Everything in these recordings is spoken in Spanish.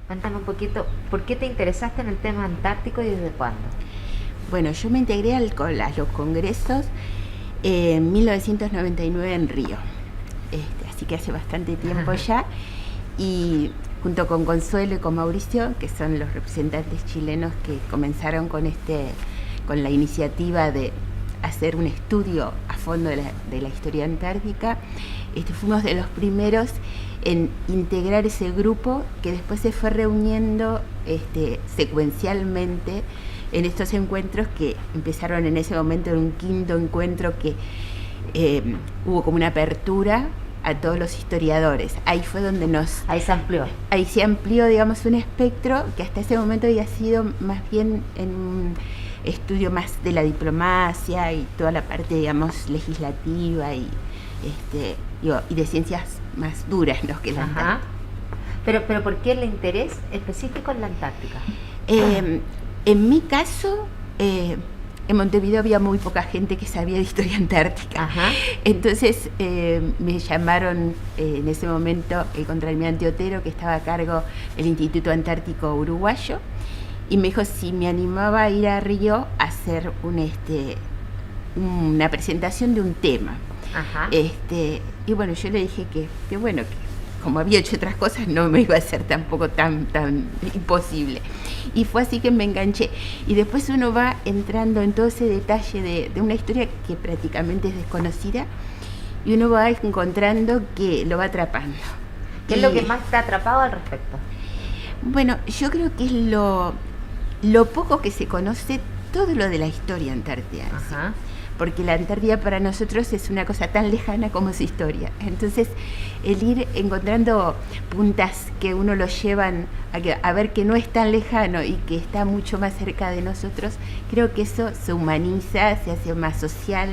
Cuéntame un poquito, ¿por qué te interesaste en el tema antártico y desde cuándo? Bueno, yo me integré a los congresos en 1999 en Río, así que hace bastante tiempo ya, y junto con Consuelo y con Mauricio, que son los representantes chilenos que comenzaron con la iniciativa de hacer un estudio a fondo de la historia antártica, fuimos de los primeros en integrar ese grupo que después se fue reuniendo secuencialmente en estos encuentros que empezaron en ese momento en un quinto encuentro que hubo como una apertura a todos los historiadores. Ahí fue donde ahí se amplió, digamos, un espectro que hasta ese momento había sido más bien en un estudio más de la diplomacia y toda la parte, digamos, legislativa y de ciencias más duras, ¿no? Que la Antártica. Pero ¿por qué el interés específico en la Antártica? En mi caso, en Montevideo había muy poca gente que sabía de historia antártica. Entonces me llamaron en ese momento el contraalmirante Otero, que estaba a cargo del Instituto Antártico Uruguayo, y me dijo si me animaba a ir a Río a hacer una presentación de un tema. Y bueno, yo le dije que bueno, que como había hecho otras cosas no me iba a ser tampoco tan imposible. Y fue así que me enganché. Y después uno va entrando en todo ese detalle de una historia que prácticamente es desconocida y uno va encontrando que lo va atrapando. ¿Qué es lo que más te ha atrapado al respecto? Bueno, yo creo que es lo poco que se conoce todo lo de la historia antártica. Porque la Antártida para nosotros es una cosa tan lejana como su historia. Entonces, el ir encontrando puntas que uno lo llevan a ver que no es tan lejano y que está mucho más cerca de nosotros, creo que eso se humaniza, se hace más social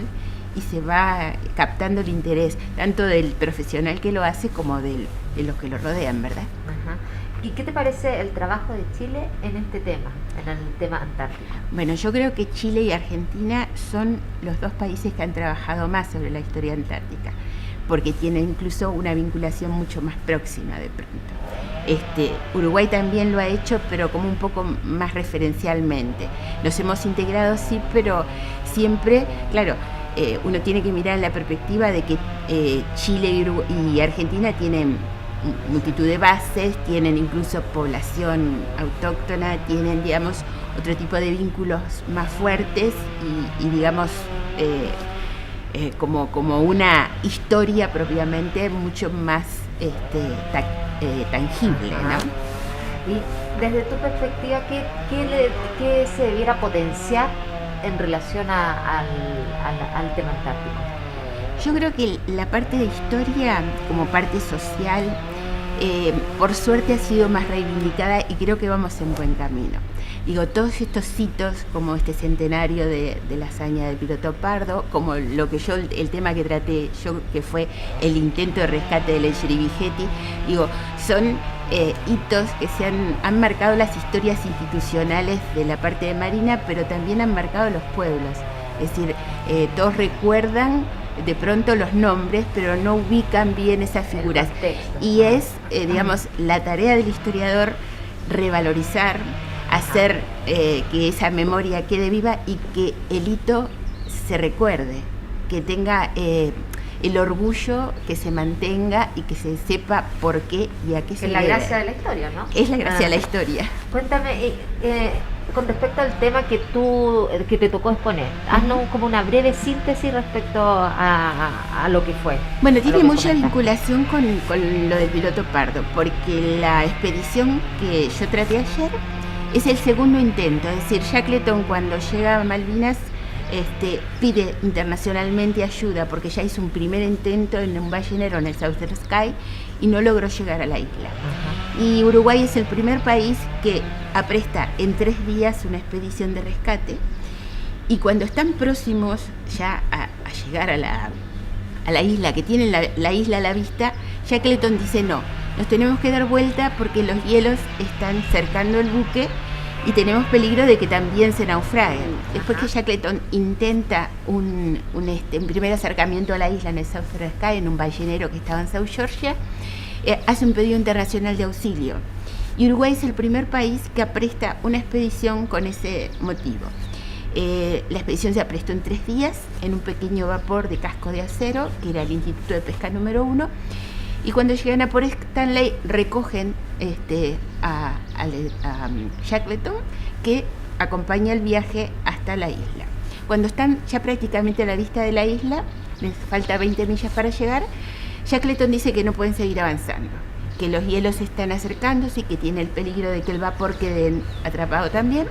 y se va captando el interés, tanto del profesional que lo hace como de los que lo rodean, ¿verdad? ¿Y qué te parece el trabajo de Chile en este tema, en el tema antártico? Bueno, yo creo que Chile y Argentina son los dos países que han trabajado más sobre la historia antártica, porque tienen incluso una vinculación mucho más próxima de pronto. Uruguay también lo ha hecho, pero como un poco más referencialmente. Nos hemos integrado, sí, pero siempre, claro, uno tiene que mirar la perspectiva de que Chile y Argentina tienen multitud de bases, tienen incluso población autóctona, tienen, digamos, otro tipo de vínculos más fuertes y digamos, como una historia propiamente mucho más tangible, ¿no? Y desde tu perspectiva, ¿qué se debiera potenciar en relación al tema antártico? Yo creo que la parte de historia como parte social, por suerte ha sido más reivindicada y creo que vamos en buen camino. Digo, todos estos hitos como este centenario de la hazaña del piloto Pardo, como el tema que traté yo, que fue el intento de rescate del Echerivigetti, digo, son hitos que han marcado las historias institucionales de la parte de Marina, pero también han marcado los pueblos. Es decir, todos recuerdan de pronto los nombres, pero no ubican bien esas figuras. Y es, digamos, la tarea del historiador revalorizar, hacer que esa memoria quede viva y que el hito se recuerde, que tenga el orgullo, que se mantenga y que se sepa por qué y a qué se debe. Es la gracia de la historia, ¿no? Es la gracia de la historia. Cuéntame, con respecto al tema que te tocó exponer, haznos como una breve síntesis respecto a lo que fue. Bueno, tiene mucha vinculación con lo del piloto Pardo, porque la expedición que yo traté ayer es el segundo intento, es decir, Shackleton cuando llega a Malvinas pide internacionalmente ayuda porque ya hizo un primer intento en un ballenero en el Southern Sky y no logró llegar a la isla. Y Uruguay es el primer país que apresta en 3 días una expedición de rescate y cuando están próximos ya a llegar a la isla, que tienen la isla a la vista, Shackleton dice no, nos tenemos que dar vuelta porque los hielos están cercando el buque y tenemos peligro de que también se naufraguen. Después que Shackleton intenta un primer acercamiento a la isla en el Southern Sky, en un ballenero que estaba en South Georgia, hace un pedido internacional de auxilio. y Uruguay es el primer país que apresta una expedición con ese motivo. La expedición se aprestó en 3 días en un pequeño vapor de casco de acero, que era el Instituto de Pesca número 1, y cuando llegan a Port Stanley recogen a Shackleton, que acompaña el viaje hasta la isla. Cuando están ya prácticamente a la vista de la isla, les falta 20 millas para llegar, Shackleton dice que no pueden seguir avanzando, que los hielos se están acercándose y que tiene el peligro de que el vapor quede atrapado también,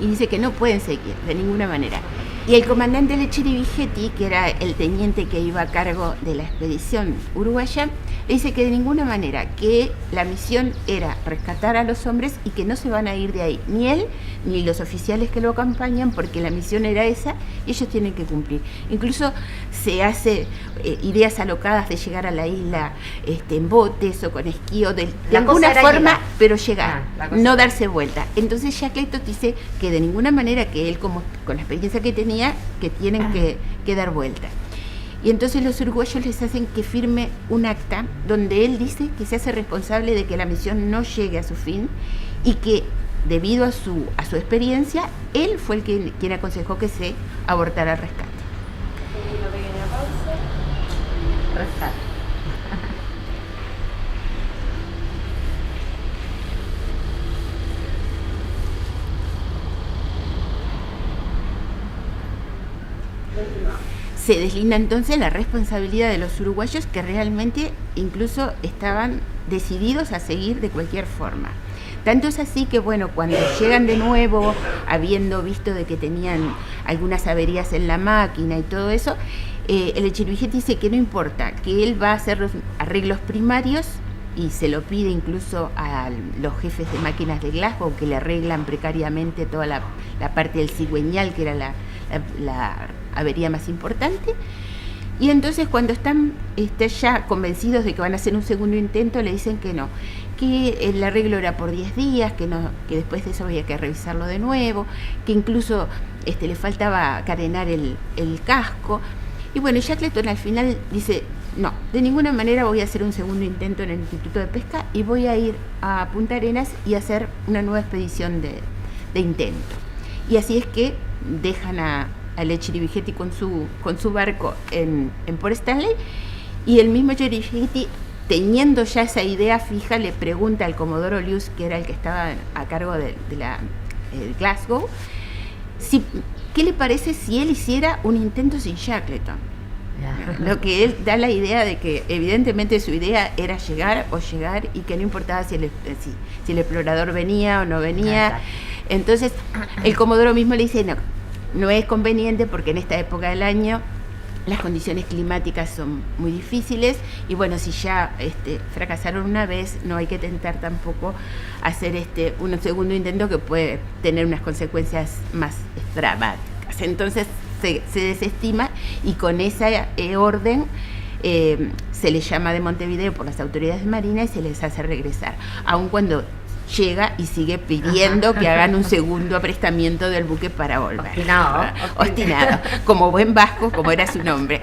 y dice que no pueden seguir de ninguna manera. Y el comandante Lecheri Vigetti, que era el teniente que iba a cargo de la expedición uruguaya, le dice que de ninguna manera, que la misión era rescatar a los hombres y que no se van a ir de ahí, ni él ni los oficiales que lo acompañan, porque la misión era esa y ellos tienen que cumplir. Incluso se hace ideas alocadas de llegar a la isla en botes o con esquí o de alguna forma, llegar. Pero llegar, no darse vuelta. Entonces Shackleton dice que de ninguna manera, que él como con la experiencia que tenía, que tienen que dar vuelta. Y entonces los uruguayos les hacen que firme un acta donde él dice que se hace responsable de que la misión no llegue a su fin y que debido a su experiencia, él fue quien aconsejó que se abortara el rescate. Una pequeña pausa. Rescate. Se deslinda entonces la responsabilidad de los uruguayos, que realmente incluso estaban decididos a seguir de cualquier forma. Tanto es así que, bueno, cuando llegan de nuevo, habiendo visto de que tenían algunas averías en la máquina y todo eso, el Lecheri Vigetti dice que no importa, que él va a hacer los arreglos primarios y se lo pide incluso a los jefes de máquinas de Glasgow, que le arreglan precariamente toda la parte del cigüeñal, que era la avería más importante. Y entonces cuando están ya convencidos de que van a hacer un segundo intento, le dicen que no, que el arreglo era por 10 días, que después de eso había que revisarlo de nuevo, que incluso le faltaba carenar el casco. Y bueno, Shackleton al final dice, no, de ninguna manera voy a hacer un segundo intento en el Instituto de Pesca y voy a ir a Punta Arenas y hacer una nueva expedición de intento. Y así es que dejan a Lecheri Vigetti con su barco en Port Stanley, y el mismo Lecheri Vigetti, teniendo ya esa idea fija, le pregunta al Comodoro Lewis, que era el que estaba a cargo de Glasgow, ¿qué le parece si él hiciera un intento sin Shackleton? Lo que él da la idea de que evidentemente su idea era llegar y que no importaba si el explorador venía o no venía. Entonces el Comodoro mismo le dice, no es conveniente porque en esta época del año las condiciones climáticas son muy difíciles y bueno, si ya fracasaron una vez, no hay que tentar tampoco hacer un segundo intento que puede tener unas consecuencias más dramáticas. Entonces se desestima y con esa orden se les llama de Montevideo por las autoridades de Marina y se les hace regresar, aun cuando llega y sigue pidiendo que hagan un segundo aprestamiento del buque para volver. Obstinado, como buen vasco, como era su nombre.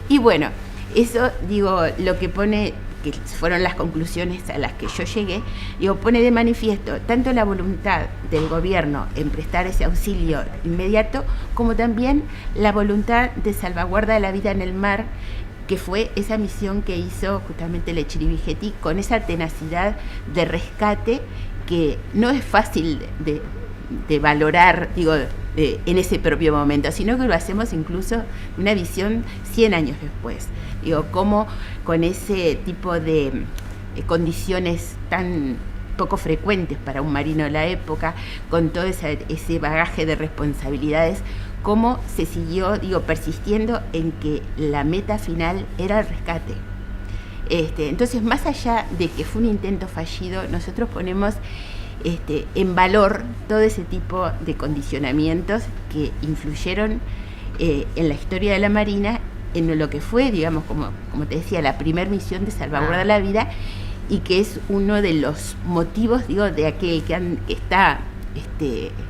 Y bueno, eso, digo, lo que pone, que fueron las conclusiones a las que yo llegué, pone de manifiesto tanto la voluntad del gobierno en prestar ese auxilio inmediato, como también la voluntad de salvaguarda de la vida en el mar, que fue esa misión que hizo justamente Lecheri Vigetti con esa tenacidad de rescate que no es fácil de valorar, en ese propio momento, sino que lo hacemos incluso una visión 100 años después. Cómo con ese tipo de condiciones tan poco frecuentes para un marino de la época, con todo ese bagaje de responsabilidades, cómo se siguió, persistiendo en que la meta final era el rescate. Entonces, más allá de que fue un intento fallido, nosotros ponemos en valor todo ese tipo de condicionamientos que influyeron en la historia de la Marina, en lo que fue, como te decía, la primera misión de salvaguardar la vida, y que es uno de los motivos, de aquel que está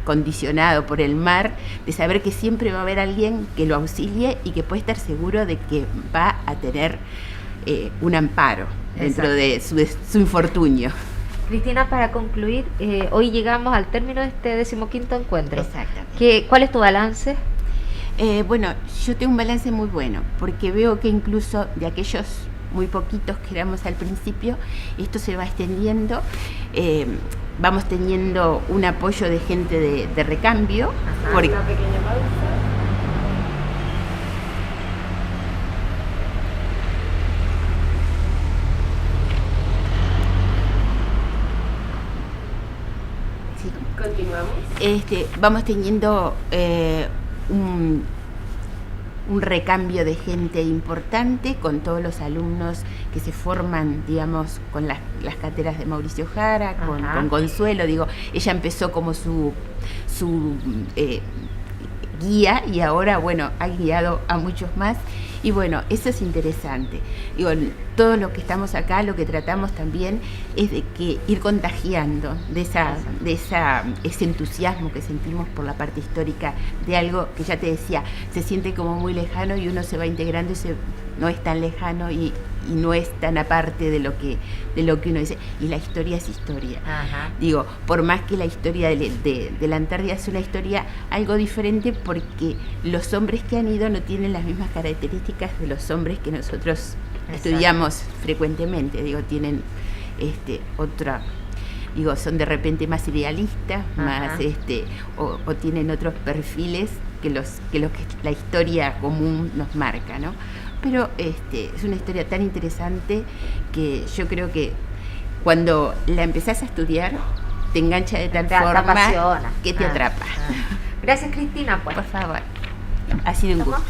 condicionado por el mar, de saber que siempre va a haber alguien que lo auxilie y que puede estar seguro de que va a tener un amparo dentro de su infortunio. Cristina, para concluir, hoy llegamos al término de este 15º encuentro. Exactamente. ¿Cuál es tu balance? Bueno, yo tengo un balance muy bueno, porque veo que incluso de aquellos muy poquitos que éramos al principio, esto se va extendiendo, vamos teniendo un apoyo de gente de recambio. Porque, Una pequeña pausa. sí, Continuamos. vamos teniendo un recambio de gente importante con todos los alumnos que se forman, digamos, con las cátedras de Mauricio Jara, con Consuelo. Digo, ella empezó como su guía y ahora, bueno, ha guiado a muchos más. Y bueno, eso es interesante. Digo, todo lo que estamos acá, lo que tratamos también es de que ir contagiando de ese entusiasmo que sentimos por la parte histórica de algo que ya te decía, se siente como muy lejano y uno se va integrando y no es tan lejano y no es tan aparte de lo que uno dice. Y la historia es historia. Ajá. Digo, por más que la historia de la Antártida es una historia algo diferente, porque los hombres que han ido no tienen las mismas características de los hombres que nosotros estudiamos frecuentemente. Digo, tienen otra, digo, son de repente más idealistas, más o tienen otros perfiles que la historia común nos marca, ¿no? Pero es una historia tan interesante que yo creo que cuando la empezás a estudiar te engancha de tal forma apasiona. que te atrapa. Gracias, Cristina. Pues. Por favor, ha sido un gusto.